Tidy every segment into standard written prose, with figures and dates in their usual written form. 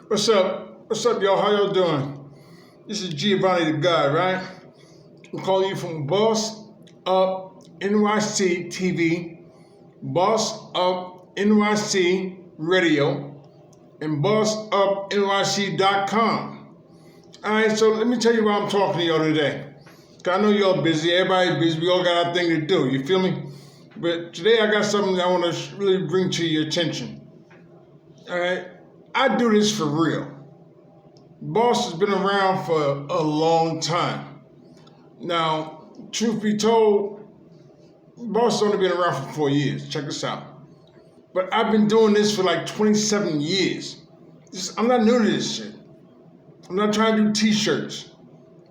What's up? What's up, y'all? How y'all doing? This is Giovanni the Guy, right? I'm calling you from Boss Up NYC TV, Boss Up NYC Radio, and BossUpNYC.com. Alright, so let me tell you why I'm talking to y'all today. 'Cause I know y'all busy, everybody's busy, we all got our thing to do, you feel me? But today I got something I want to really bring to your attention. Alright? I do this for real. Boss has been around for a long time. Now, truth be told, Boss has only been around for 4 years. Check this out. But I've been doing this for like 27 years. I'm not new to this shit. I'm not trying to do t-shirts.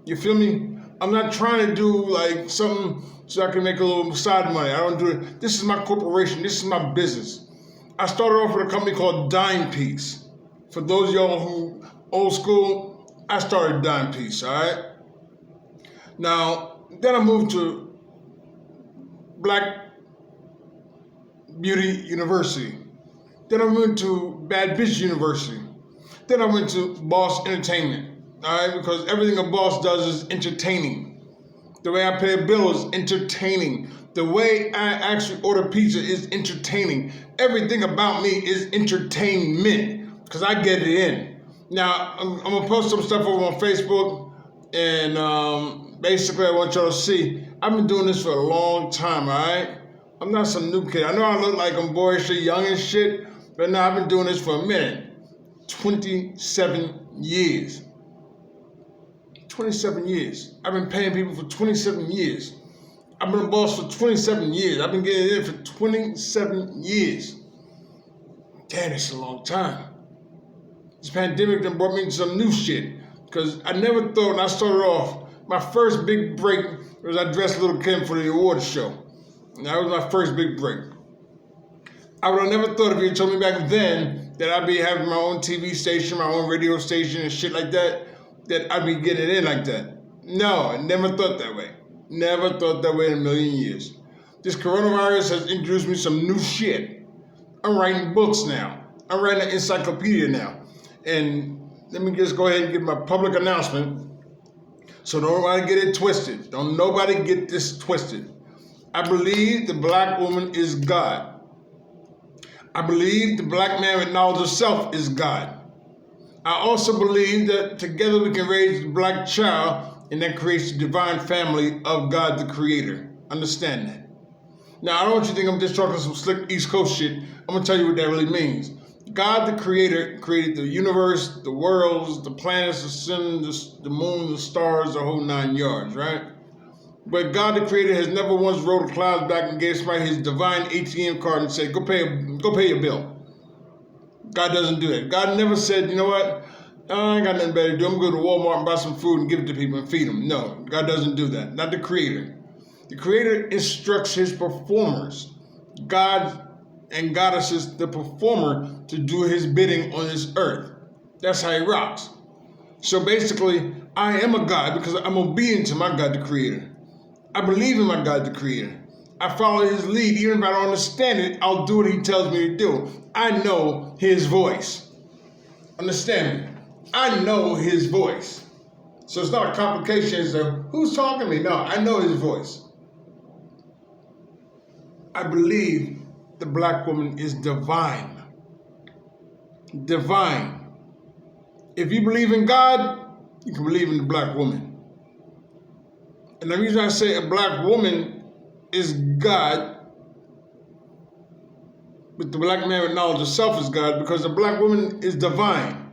You feel me? I'm not trying to do like something so I can make a little side money. I don't do it. This is my corporation. This is my business. I started off with a company called Dime Piece. For those of y'all who old school, I started Dime Piece, all right? Now, then I moved to Black Beauty University. Then I went to Bad Bitch University. Then I went to Boss Entertainment, all right? Because everything a boss does is entertaining. The way I pay a bill is entertaining. The way I actually order pizza is entertaining. Everything about me is entertainment. Because I get it in. Now, I'm going to post some stuff over on Facebook, and basically I want y'all to see, I've been doing this for a long time, all right? I'm not some new kid. I know I look like I'm boyish or young and shit, but no, I've been doing this for a minute. 27 years. 27 years. I've been paying people for 27 years. I've been a boss for 27 years. I've been getting in for 27 years. Damn, it's a long time. This pandemic done brought me into some new shit. Because I never thought when I started off, my first big break was I dressed Little Kim for the awards show. And that was my first big break. I would have never thought if you had told me back then that I'd be having my own TV station, my own radio station and shit like that I'd be getting in like that. No, I never thought that way. Never thought that way in a million years. This coronavirus has introduced me some new shit. I'm writing books now. I'm writing an encyclopedia now. And let me just go ahead and give my public announcement so nobody get it twisted. Don't nobody get this twisted. I believe the black woman is God. I believe the black man with knowledge of self is God. I also believe that together we can raise the black child, and that creates the divine family of God the Creator. Understand that. Now, I don't want you to think I'm just talking some slick East Coast shit. I'm going to tell you what that really means. God the Creator created the universe, the worlds, the planets, the sun, the moon, the stars, the whole 9 yards, right? But God the Creator has never once rolled the clouds back and gave somebody his divine ATM card and said, go pay your bill. God doesn't do that. God never said, you know what, I ain't got nothing better to do. I'm going to go to Walmart and buy some food and give it to people and feed them. No, God doesn't do that. Not the Creator. The Creator instructs his performers, God and goddesses, the performer, to do his bidding on this earth. That's how he rocks. So basically, I am a God because I'm obedient to my God the Creator. I believe in my God the Creator. I follow his lead. Even if I don't understand it, I'll do what he tells me to do. I know his voice. Understand me? I know his voice. So it's not a complication as to who's talking to me. No, I know his voice. I believe the black woman is divine. Divine. If you believe in God, you can believe in the black woman. And the reason I say a black woman is God, but the black man with knowledge of self is God, because the black woman is divine.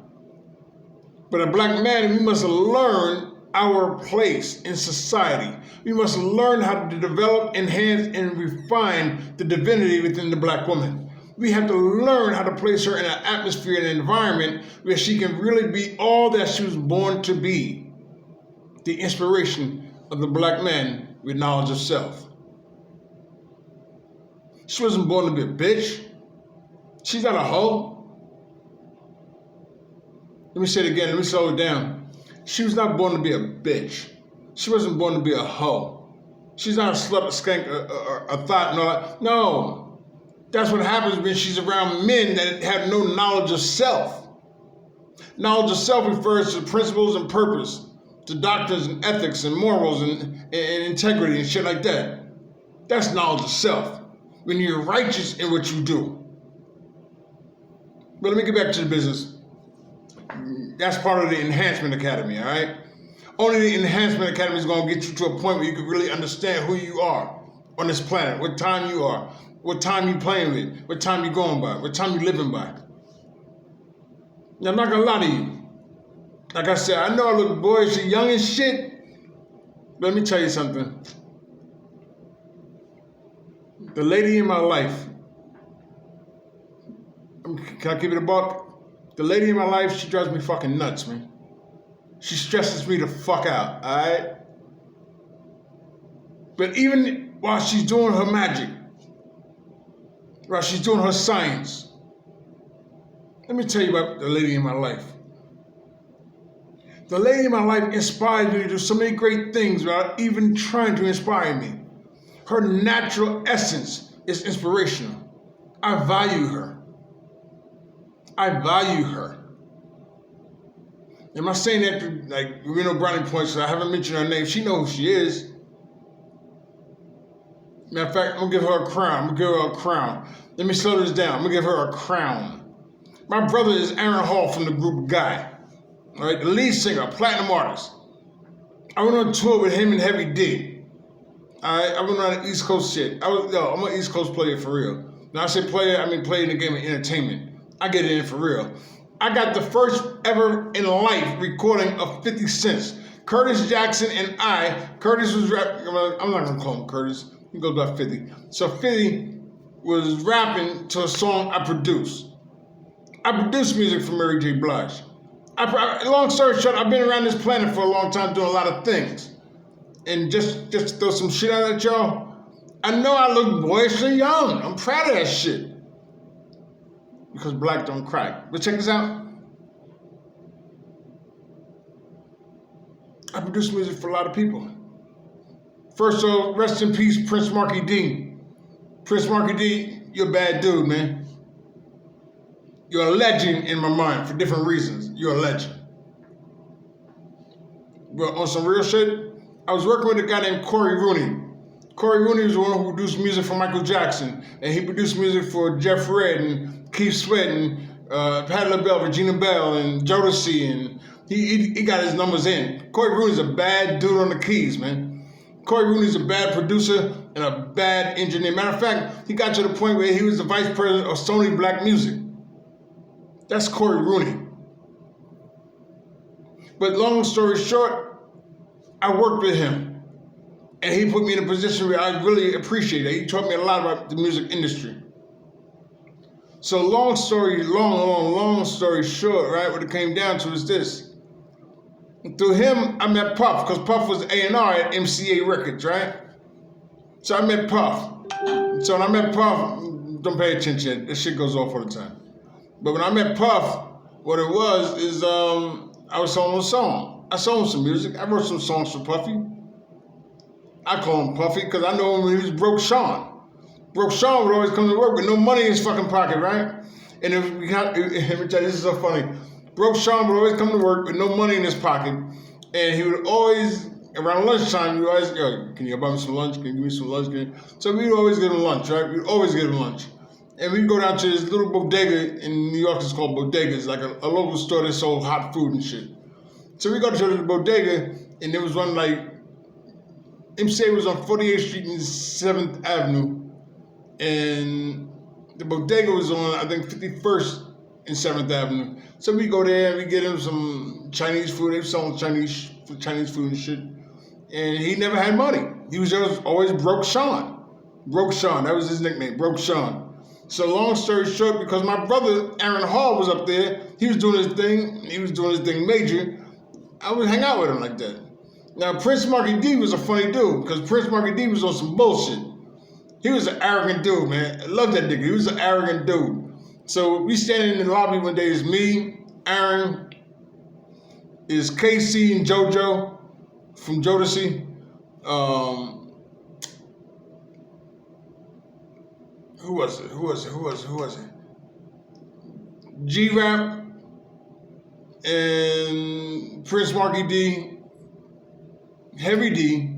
But a black man, we must learn our place in society. We must learn how to develop, enhance, and refine the divinity within the black woman. We have to learn how to place her in an atmosphere and an environment where she can really be all that she was born to be. The inspiration of the black man with knowledge of self. She wasn't born to be a bitch. She's not a hoe. Let me say it again. Let me slow it down. She was not born to be a bitch. She wasn't born to be a hoe. She's not a slut, a skank, a thought, and all that. No. That's what happens when she's around men that have no knowledge of self. Knowledge of self refers to principles and purpose, to doctrines and ethics and morals and integrity and shit like that. That's knowledge of self. When you're righteous in what you do. But let me get back to the business. That's part of the Enhancement Academy, all right? Only the Enhancement Academy is going to get you to a point where you can really understand who you are on this planet, what time you are, what time you playing with, what time you going by, what time you living by. Now, I'm not going to lie to you. Like I said, I know I look boyish and young and shit, but let me tell you something. The lady in my life, can I keep it a buck? The lady in my life, she drives me fucking nuts, man. She stresses me the fuck out, alright? But even while she's doing her magic, while she's doing her science, let me tell you about the lady in my life. The lady in my life inspires me to do so many great things without even trying to inspire me. Her natural essence is inspirational. I value her. I value her. Am I saying that to, like, brownie points? I haven't mentioned her name. She knows who she is. Matter of fact, I'm gonna give her a crown. Let me slow this down. I'm gonna give her a crown. My brother is Aaron Hall from the group Guy. All right, the lead singer, platinum artist. I went on tour with him and Heavy D. All right, I went on East Coast shit. I'm an East Coast player for real. Now I say player, I mean player in the game of entertainment. I get it in for real. I got the first ever in life recording of 50 Cent. Curtis Jackson and Curtis was rapping. I'm not gonna call him Curtis. He goes by 50. So 50 was rapping to a song I produced. I produced music for Mary J. Blige. Long story short, I've been around this planet for a long time doing a lot of things. And just to throw some shit out at y'all, I know I look boyishly young. I'm proud of that shit. Because black don't crack. But check this out. I produce music for a lot of people. First of all, rest in peace, Prince Marky D. Prince Marky D, you're a bad dude, man. You're a legend in my mind for different reasons. You're a legend. But on some real shit, I was working with a guy named Corey Rooney. Corey Rooney was the one who produced music for Michael Jackson. And he produced music for Jeff Redd and Keith Sweat and Patti LaBelle, Regina Belle, and Jodeci. And he got his numbers in. Corey Rooney's a bad dude on the keys, man. Corey Rooney's a bad producer and a bad engineer. Matter of fact, he got to the point where he was the vice president of Sony Black Music. That's Corey Rooney. But long story short, I worked with him. And he put me in a position where I really appreciate it. He taught me a lot about the music industry. So long story short, right, what it came down to is this. Through him, I met Puff, because Puff was A&R at MCA Records, right? So I met Puff. So when I met Puff, don't pay attention, this shit goes off all the time. But when I met Puff, what it was is I was selling a song. I sold him some music. I wrote some songs for Puffy. I call him Puffy because I know him when he was Broke Sean. Broke Sean would always come to work with no money in his fucking pocket, right? And let me tell you, this is so funny. Broke Sean would always come to work with no money in his pocket. And he would always, around lunchtime, he would always, yo, can you buy me some lunch? Can you give me some lunch? So we'd always give him lunch, right? We'd always give him lunch. And we'd go down to this little bodega in New York. It's called Bodegas, like a local store that sold hot food and shit. So we go to the bodega, and there was one like, MCA was on 48th Street and 7th Avenue. And the bodega was on, I think, 51st and 7th Avenue. So we go there and we get him some Chinese food. They were selling Chinese food and shit. And he never had money. He was always Broke Sean. Broke Sean, that was his nickname, Broke Sean. So long story short, because my brother, Aaron Hall, was up there, he was doing his thing major, I would hang out with him like that. Now, Prince Marky D was a funny dude, because Prince Marky D was on some bullshit. He was an arrogant dude, man. I love that nigga. He was an arrogant dude. So we standing in the lobby one day, it's me, Aaron, is KC and JoJo from Jodeci. Who was it? G-Rap. and Prince Marky D, Heavy D,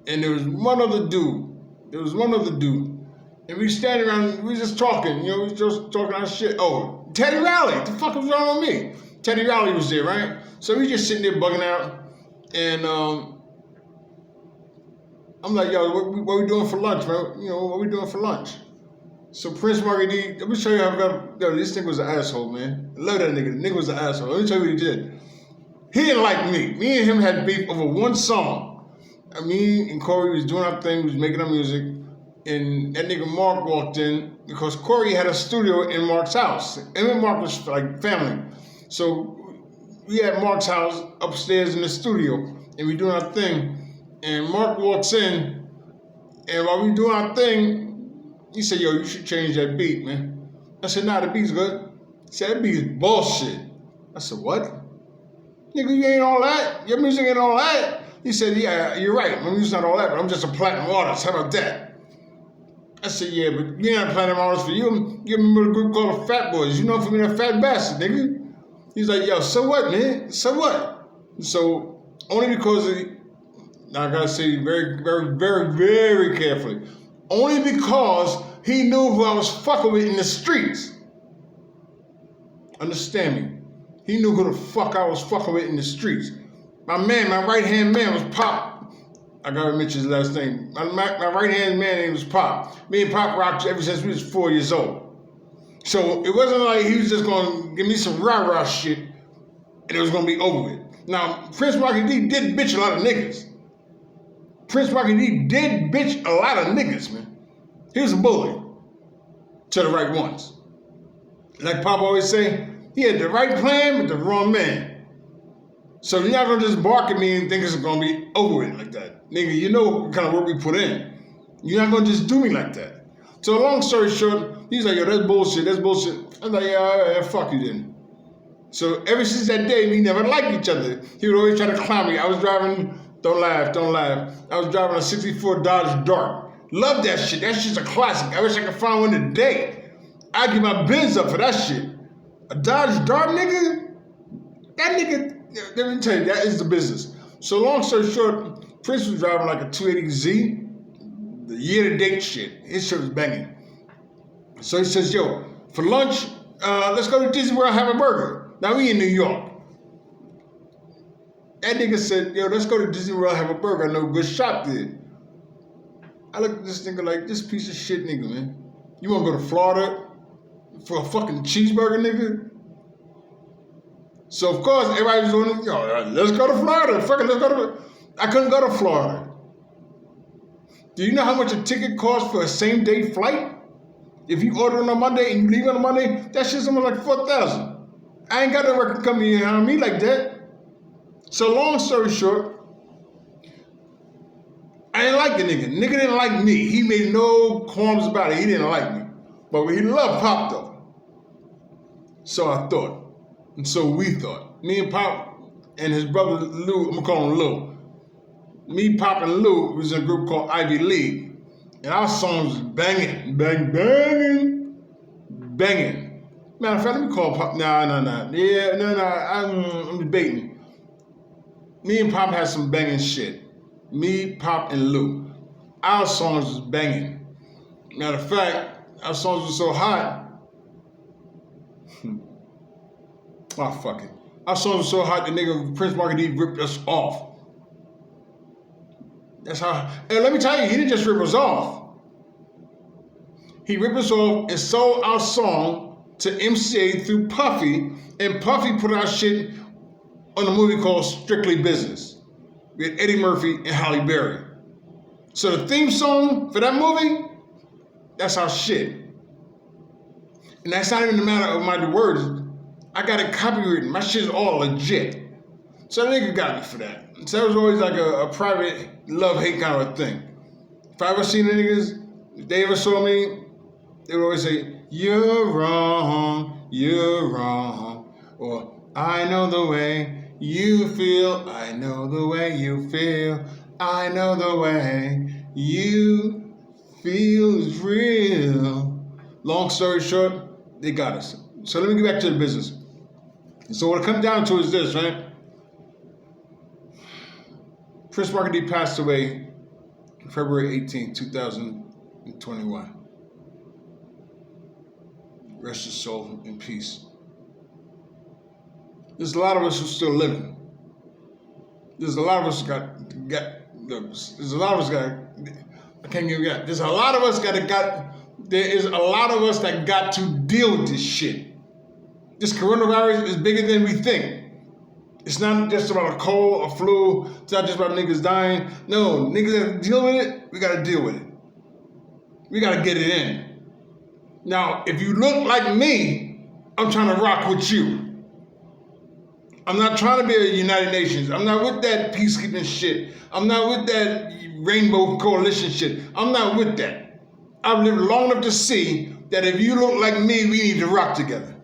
and there was one other dude. And we standing around, we just talking, we just talking our shit. Oh, Teddy Riley, what the fuck was wrong with me? Teddy Riley was there, right? So we just sitting there bugging out, and I'm like, yo, what we doing for lunch, bro? What we doing for lunch? So Prince Marky D, let me show you this nigga was an asshole, man. I love that nigga. The nigga was an asshole. Let me tell you what he did. He didn't like me. Me and him had beef over one song. Me and Corey was doing our thing, we was making our music, and that nigga Mark walked in because Corey had a studio in Mark's house. Him and Mark was like family. So we had Mark's house upstairs in the studio, and we doing our thing, and Mark walks in, and while we doing our thing, he said, yo, you should change that beat, man. I said, nah, the beat's good. He said, that beat is bullshit. I said, what? Nigga, you ain't all that? Your music ain't all that? He said, yeah, you're right. My music's not all that, but I'm just a platinum artist. How about that? I said, yeah, but you're not a platinum artist for you. You remember a group called the Fat Boys. You know for me, that fat bastard, nigga. He's like, yo, so what, man? So what? So, only because now I gotta say very, very, very, very carefully. Only because he knew who I was fucking with in the streets. Understand me? He knew who the fuck I was fucking with in the streets. My right-hand man was Pop. I gotta mention his last name. My right-hand man name was Pop. Me and Pop rocked ever since we was 4 years old. So it wasn't like he was just gonna give me some rah-rah shit and it was gonna be over with. Now, Prince Marky D did bitch a lot of niggas. Prince Marky D did bitch a lot of niggas, man. He was a bully to the right ones. Like Pop always say, he had the right plan with the wrong man. So you're not gonna just bark at me and think it's gonna be over with like that. Nigga, you know what kind of work we put in. You're not gonna just do me like that. So long story short, he's like, yo, that's bullshit. I'm like, yeah, fuck you then. So ever since that day, we never liked each other. He would always try to clown me. I was driving, don't laugh. I was driving a 64 Dodge Dart. Love that shit. That shit's a classic. I wish I could find one today. I'd give my Benz up for that shit. A Dodge Dart, nigga? That nigga, let me tell you, that is the business. So long story short, Prince was driving like a 280Z, the year-to-date shit. His shit was banging. So he says, yo, for lunch, let's go to Disney World, have a burger. Now we in New York. That nigga said, yo, let's go to Disney World, have a burger. I know a good shop there. I looked at this nigga like, this piece of shit nigga, man. You wanna go to Florida for a fucking cheeseburger, nigga? So of course, everybody was doing, yo, let's go to Florida. Fuck it, let's go to, I couldn't go to Florida. Do you know how much a ticket costs for a same day flight? If you order on a Monday and you leave on a Monday, that shit's almost like $4,000. I ain't got no record company on me like that. So long story short, I didn't like the nigga. Nigga didn't like me. He made no qualms about it. He didn't like me. But he loved Pop though. So I thought. And so we thought. Me and Pop and his brother Lou, I'm gonna call him Lou. Me, Pop, and Lou was in a group called Ivy League. And our songs was banging. Banging. Matter of fact, let me call Pop. Nah. Yeah, no, I'm debating. Me and Pop had some banging shit. Me, Pop, and Lou. Our songs was banging. Matter of fact, our songs were so hot. Oh, fuck it. Our songs were so hot, the nigga Prince Marky D ripped us off. That's how, and let me tell you, he didn't just rip us off. He ripped us off and sold our song to MCA through Puffy, and Puffy put our shit on a movie called Strictly Business with Eddie Murphy and Halle Berry. So the theme song for that movie, that's our shit. And that's not even a matter of my words. I got it copywritten. My shit's all legit. So that nigga got me for that. So that was always like a private love-hate kind of thing. If I ever seen the niggas, if they ever saw me, they would always say, you're wrong. Or, I know the way you feel. I know the way you feel. I know the way you feel is real. Long story short, they got us. So let me get back to the business. So what it comes down to is this, right? Prince Markie Dee passed away February 18th, 2021. Rest his soul in peace. There's a lot of us who are still living. There's a lot of us there's a lot of us There's a lot of us there is a lot of us that got to deal with this shit. This coronavirus is bigger than we think. It's not just about a cold, a flu. It's not just about niggas dying. No, niggas that deal with it, we gotta deal with it. We gotta get it in. Now, if you look like me, I'm trying to rock with you. I'm not trying to be a United Nations. I'm not with that peacekeeping shit. I'm not with that Rainbow Coalition shit. I'm not with that. I've lived long enough to see that if you look like me, we need to rock together.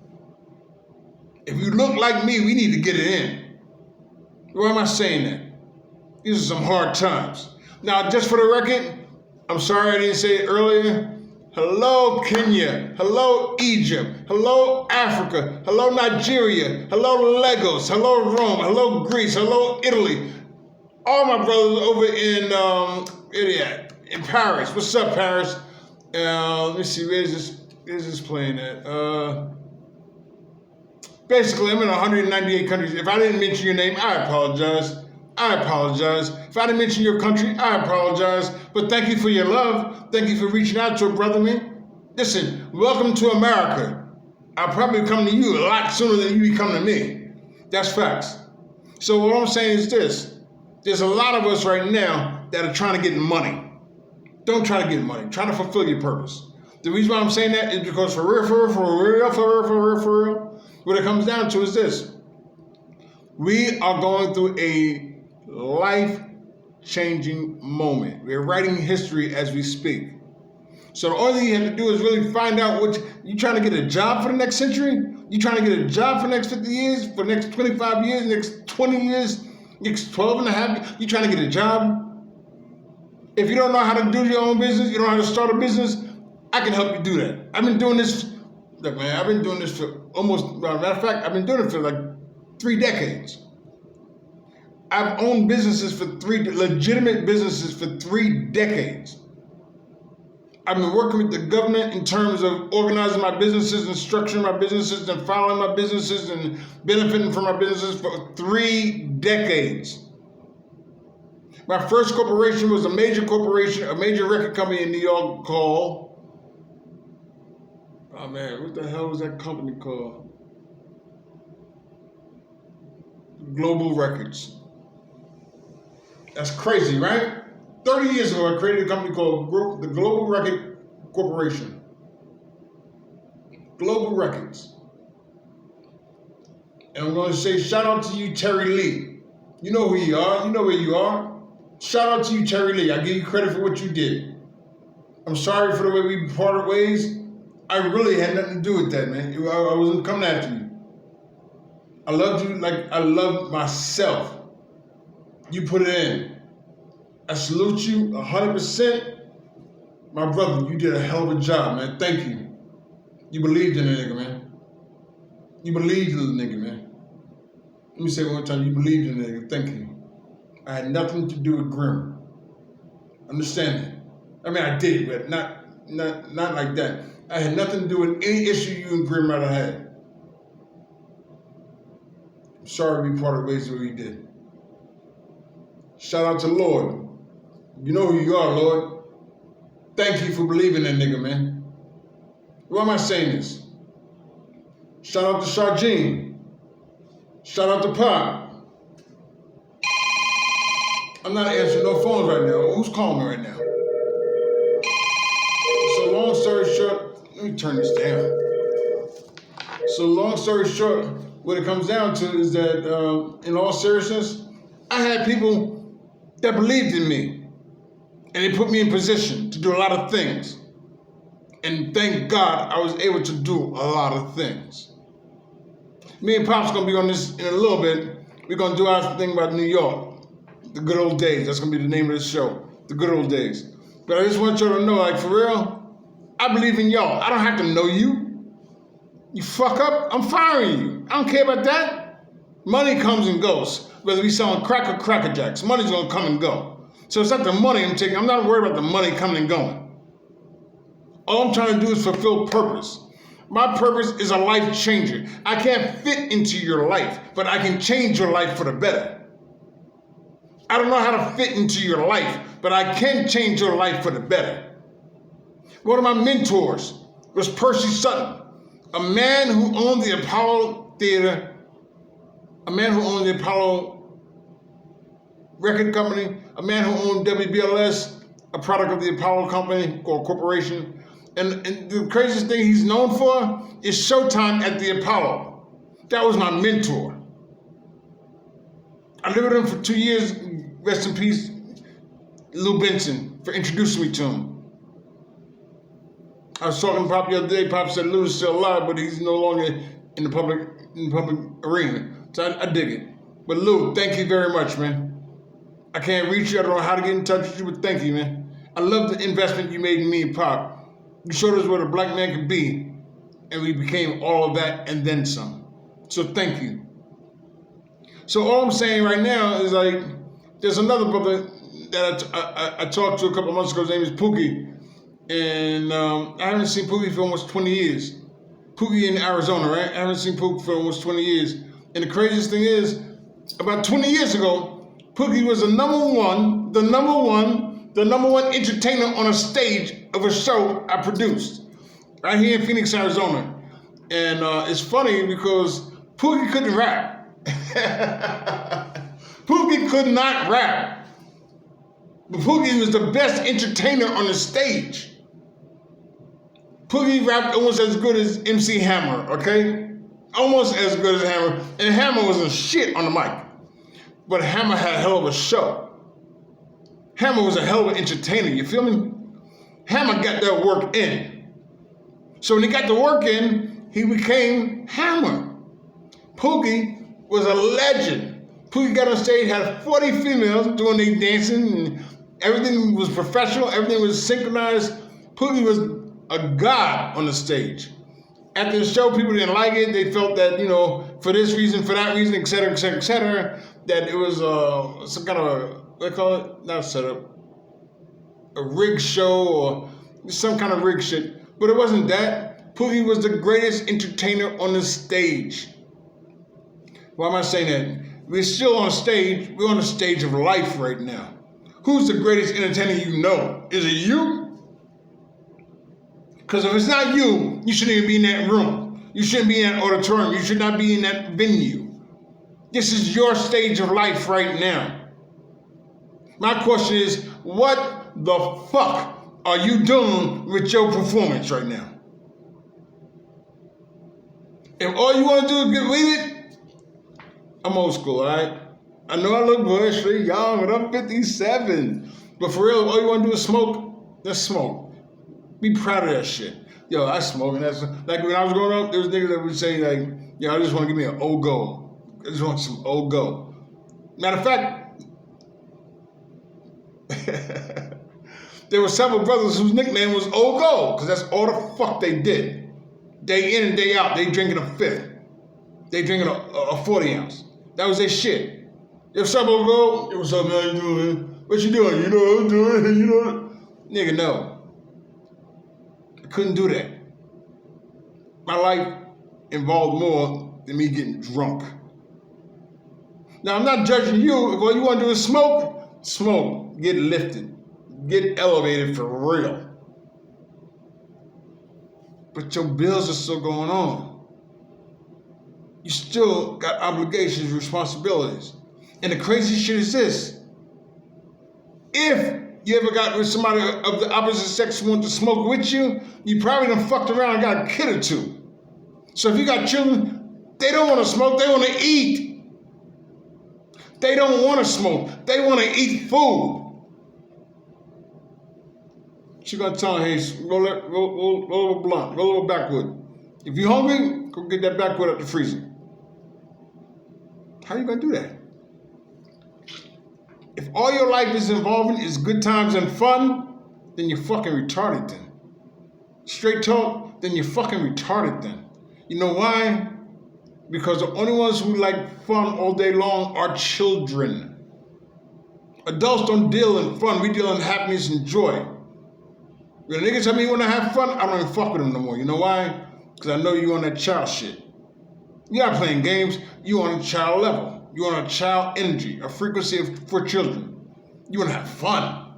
If you look like me, we need to get it in. Why am I saying that? These are some hard times. Now, just for the record, I'm sorry I didn't say it earlier. Hello, Kenya. Hello, Egypt. Hello, Africa. Hello, Nigeria. Hello, Lagos. Hello, Rome. Hello, Greece. Hello, Italy. All my brothers over in Paris. What's up, Paris? Let me see. Where's this playing at? Basically, I'm in 198 countries. If I didn't mention your name, I apologize. I apologize. If I didn't mention your country, I apologize. But thank you for your love. Thank you for reaching out to a brother man. Listen, welcome to America. I'll probably come to you a lot sooner than you come to me. That's facts. So what I'm saying is this. There's a lot of us right now that are trying to get money. Don't try to get money. Try to fulfill your purpose. The reason why I'm saying that is because for real, what it comes down to is this. We are going through a life-changing moment. We're writing history as we speak. So the only thing you have to do is really find out what you trying to get a job for the next century? You trying to get a job for the next 50 years, for the next 25 years, next 20 years, next 12 and a half years? You trying to get a job? If you don't know how to do your own business, you don't know how to start a business, I can help you do that. I've been doing this, look man, I've been doing this for matter of fact, I've been doing it for like 3 decades. I've owned businesses for legitimate businesses for 3 decades. I've been working with the government in terms of organizing my businesses and structuring my businesses and filing my businesses and benefiting from my businesses for 3 decades. My first corporation was a major corporation, a major record company in New York called, oh man, what the hell was that company called? Global Records. That's crazy, right? 30 years ago, I created a company called the Global Record Corporation. Global Records. And I'm going to say shout out to you, Terry Lee. You know who you are. You know where you are. Shout out to you, Terry Lee. I give you credit for what you did. I'm sorry for the way we parted ways. I really had nothing to do with that, man. I wasn't coming after you. I loved you like I love myself. You put it in. I salute you 100%. My brother, you did a hell of a job, man. Thank you. You believed in the nigga, man. You believed in the nigga, man. Let me say it one time. You believed in the nigga. Thank you. I had nothing to do with Grim. Understand that? I mean, I did, but not like that. I had nothing to do with any issue you and Grim might have had. I'm sorry we parted ways the way we did. Shout out to Lord. You know who you are, Lord. Thank you for believing that nigga, man. Why am I saying this? Shout out to Sharjeen. Shout out to Pop. I'm not answering no phones right now. Who's calling me right now? So long story short, let me turn this down. So long story short, what it comes down to is that, in all seriousness, I had people that believed in me. And they put me in position to do a lot of things. And thank God I was able to do a lot of things. Me and Pop's gonna be on this in a little bit. We're gonna do our thing about New York. The good old days. That's gonna be the name of the show. The good old days. But I just want y'all to know, like for real, I believe in y'all. I don't have to know you. You fuck up, I'm firing you. I don't care about that. Money comes and goes. Whether we selling crack or Cracker Jacks, money's gonna come and go. So it's not the money I'm taking. I'm not worried about the money coming and going. All I'm trying to do is fulfill purpose. My purpose is a life changer. I can't fit into your life, but I can change your life for the better. I don't know how to fit into your life, but I can change your life for the better. One of my mentors was Percy Sutton, a man who owned the Apollo Theater, a man who owned the Apollo Record Company, a man who owned WBLS, a product of the Apollo Company or Corporation. And the craziest thing he's known for is Showtime at the Apollo. That was my mentor. I lived with him for 2 years. Rest in peace, Lou Benson, for introducing me to him. I was talking to Pop the other day. Pop said Lou's still alive, but he's no longer in the public arena. So I dig it. But Lou, thank you very much, man. I can't reach you. I don't know how to get in touch with you, but thank you, man. I love the investment you made in me and Pop. You showed us what a black man could be, and we became all of that and then some. So thank you. So all I'm saying right now is like, there's another brother that I talked to a couple of months ago. His name is Pookie. And I haven't seen Pookie for almost 20 years. Pookie in Arizona, right? I haven't seen Pookie for almost 20 years. And the craziest thing is, about 20 years ago, Pookie was the number one entertainer on a stage of a show I produced right here in Phoenix, Arizona. And it's funny because Pookie couldn't rap. Pookie could not rap. But Pookie was the best entertainer on the stage. Pookie rapped almost as good as MC Hammer, okay? Almost as good as Hammer. And Hammer wasn't shit on the mic. But Hammer had a hell of a show. Hammer was a hell of an entertainer, you feel me? Hammer got that work in. So when he got the work in, he became Hammer. Pookie was a legend. Pookie got on stage, had 40 females doing their dancing, and everything was professional, everything was synchronized. Pookie was a god on the stage. After the show, people didn't like it. They felt that, for this reason, for that reason, et cetera, et cetera, et cetera, that it was some kind of, what they call it? Not a setup. A rig show or some kind of rig shit. But it wasn't that. Pookie was the greatest entertainer on the stage. Why am I saying that? We're still on stage. We're on the stage of life right now. Who's the greatest entertainer you know? Is it you? Because if it's not you, you shouldn't even be in that room. You shouldn't be in that auditorium. You should not be in that venue. This is your stage of life right now. My question is, what the fuck are you doing with your performance right now? If all you want to do is get with it, I'm old school, all right? I know I look good, straight young, but I'm 57. But for real, all you want to do is smoke, let's smoke. Be proud of that shit. Yo, I smoke, and that's like when I was growing up, there was niggas that would say like, yo, I just want to give me an old go. I just want some old go. Matter of fact, there were several brothers whose nickname was Old Go, because that's all the fuck they did. Day in and day out, they drinking a fifth. They drinking a 40 ounce. That was their shit. What's up, Old Go? Yo, what's up, man? You doing? What you doing? You know what I'm doing? You know? Nigga, no. I couldn't do that. My life involved more than me getting drunk. Now, I'm not judging you. If all you want to do is smoke, smoke. Get lifted. Get elevated for real. But your bills are still going on. You still got obligations, responsibilities. And the crazy shit is this. If you ever got with somebody of the opposite sex who wanted to smoke with you, you probably done fucked around and got a kid or two. So if you got children, they don't want to smoke, they want to eat. They don't want to smoke, they want to eat food. She gonna tell her, hey, roll a blunt, roll a backwood. If you're hungry, go get that backwood out the freezer. How you gonna do that? If all your life is involving is good times and fun, then you're fucking retarded then. Straight talk, then you're fucking retarded then. You know why? Because the only ones who like fun all day long are children. Adults don't deal in fun. We deal in happiness and joy. When a nigga tell me you want to have fun, I don't even fuck with him no more. You know why? Because I know you on that child shit. You're not playing games. You on a child level. You on a child energy, a frequency for children. You want to have fun.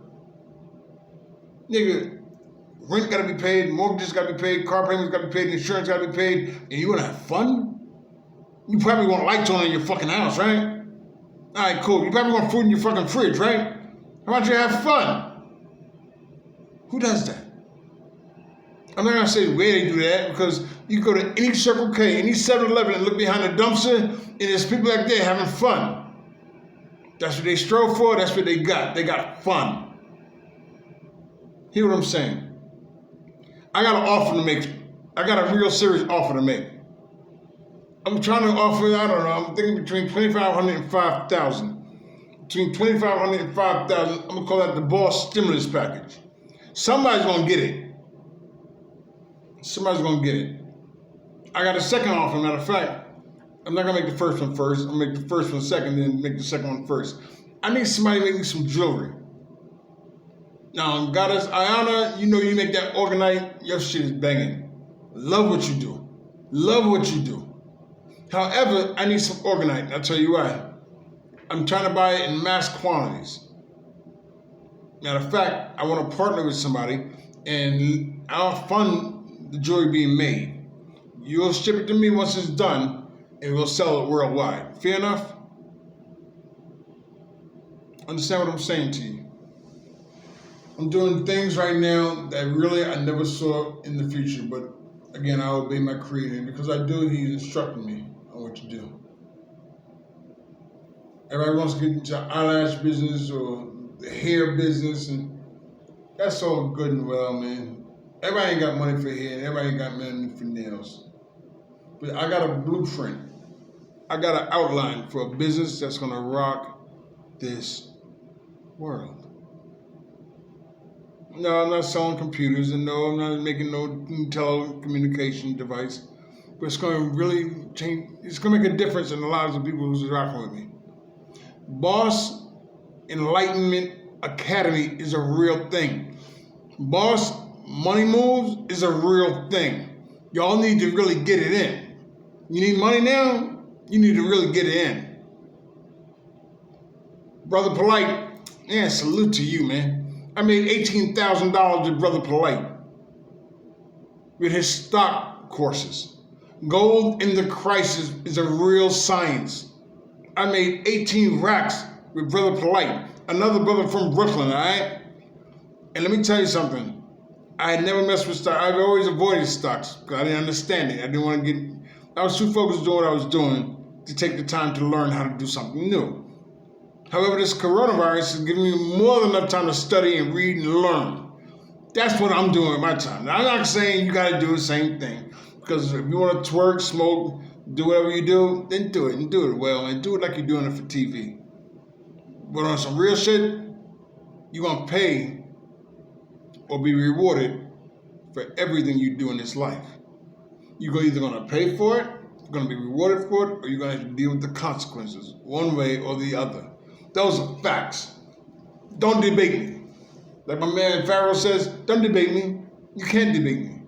Nigga, rent got to be paid, mortgages got to be paid, car payments got to be paid, insurance got to be paid, and you want to have fun? You probably want lights on in your fucking house, right? All right, cool. You probably want food in your fucking fridge, right? How about you have fun? Who does that? I'm not gonna say where they do that because you go to any Circle K, any 7-Eleven and look behind the dumpster and there's people like that having fun. That's what they strove for, that's what they got. They got fun. Hear what I'm saying? I got an offer to make. I got a real serious offer to make. I'm trying to offer, I don't know, I'm thinking between $2,500 and $5,000. Between $2,500 and $5,000, I'm gonna call that the boss stimulus package. Somebody's gonna get it. Somebody's gonna get it. I got a second offer, matter of fact. I'm not gonna make the first one first. I'm gonna make the first one second, then make the second one first. I need somebody to make me some jewelry. Now, Goddess Ayana, you know you make that organite, your shit is banging. Love what you do. Love what you do. However, I need some organite. I'll tell you why. I'm trying to buy it in mass quantities. Matter of fact, I want to partner with somebody and I'll fund the jewelry being made. You'll ship it to me once it's done and we'll sell it worldwide. Fair enough? Understand what I'm saying to you? I'm doing things right now that really I never saw in the future, but again, I obey my creator. Because I do, he's instructing me on what to do. Everybody wants to get into eyelash business or the hair business, and that's all good and well, man. Everybody ain't got money for hair, and everybody ain't got money for nails. But I got a blueprint. I got an outline for a business that's gonna rock this world. No, I'm not selling computers, and no, I'm not making no telecommunication device. But it's gonna really change, it's gonna make a difference in the lives of people who's rocking with me. Boss Enlightenment Academy is a real thing. Boss Money Moves is a real thing. Y'all need to really get it in. You need money now? You need to really get it in. Brother Polite, yeah, salute to you, man. I made $18,000 with Brother Polite with his stock courses. Gold in the crisis is a real science. I made 18 racks with Brother Polite, another brother from Brooklyn, all right? And let me tell you something. I had never messed with stocks. I've always avoided stocks because I didn't understand it. I was too focused on doing what I was doing to take the time to learn how to do something new. However, this coronavirus is giving me more than enough time to study and read and learn. That's what I'm doing with my time. Now, I'm not saying you got to do the same thing. Because if you want to twerk, smoke, do whatever you do, then do it. And do it well. And do it like you're doing it for TV. But on some real shit, you're going to pay or be rewarded for everything you do in this life. You're either going to pay for it, you're going to be rewarded for it, or you're going to have to deal with the consequences, one way or the other. Those are facts. Don't debate me. Like my man Pharaoh says, don't debate me. You can't debate me.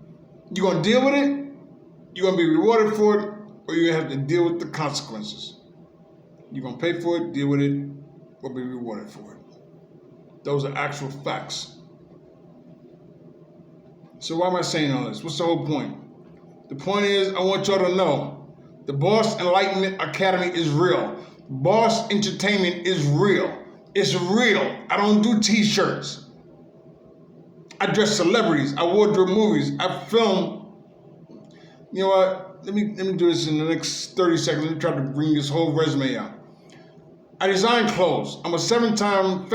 You're going to deal with it, you're going to be rewarded for it, or you're going to have to deal with the consequences. You're going to pay for it, deal with it, or be rewarded for it. Those are actual facts. So why am I saying all this? What's the whole point? The point is, I want y'all to know, the Boss Enlightenment Academy is real. Boss Entertainment is real. It's real. I don't do t-shirts. I dress celebrities. I wardrobe movies. I film. You know what? Let me do this in the next 30 seconds. Let me try to bring this whole resume out. I design clothes. I'm a 7-time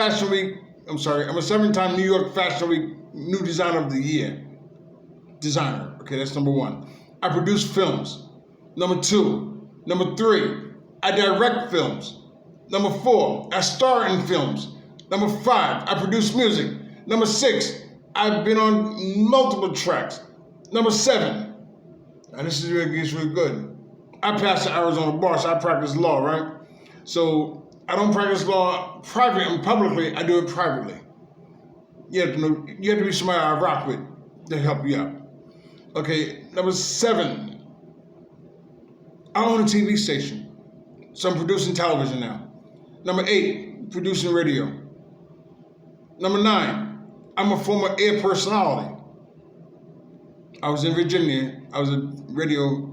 New York Fashion Week New Designer of the Year. Designer. Okay, that's number 1. I produce films. Number 2. Number 3. I direct films. Number 4. I star in films. Number 5. I produce music. Number 6. I've been on multiple tracks. Number 7. and this is where it gets really good. I passed the Arizona bar, so I practice law, right? So I don't practice law privately and publicly. I do it privately. You have to know. You have to be somebody I rock with to help you out. Okay, number 7. I own a TV station, so I'm producing television now. Number 8, producing radio. Number 9, I'm a former air personality. I was in Virginia. I was a radio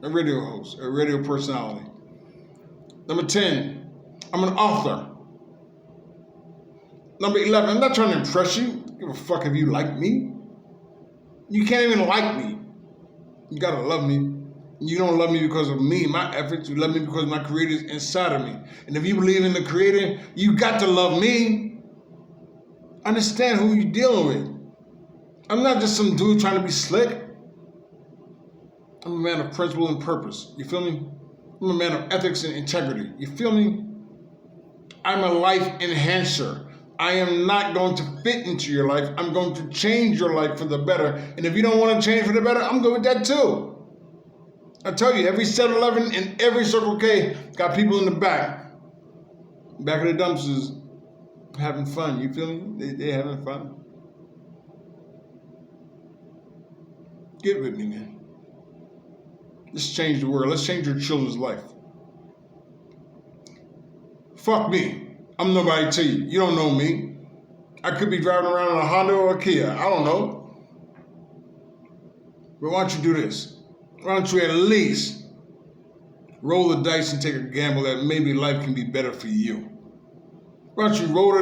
host, a radio personality. Number 10, I'm an author. Number 11, I'm not trying to impress you. Give a fuck if you like me. You can't even like me. You gotta love me. You don't love me because of me, my efforts. You love me because my creator is inside of me. And if you believe in the creator, you got to love me. Understand who you're dealing with. I'm not just some dude trying to be slick. I'm a man of principle and purpose. You feel me? I'm a man of ethics and integrity. You feel me? I'm a life enhancer. I am not going to fit into your life. I'm going to change your life for the better. And if you don't want to change for the better, I'm good with that too. I tell you, every 7-Eleven and every Circle K got people in the back of the dumpsters having fun. You feel me? They having fun. Get with me, man. Let's change the world. Let's change your children's life. Fuck me. I'm nobody to you. You don't know me. I could be driving around in a Honda or a Kia. I don't know. But why don't you do this? Why don't you at least roll the dice and take a gamble that maybe life can be better for you? Why don't you roll the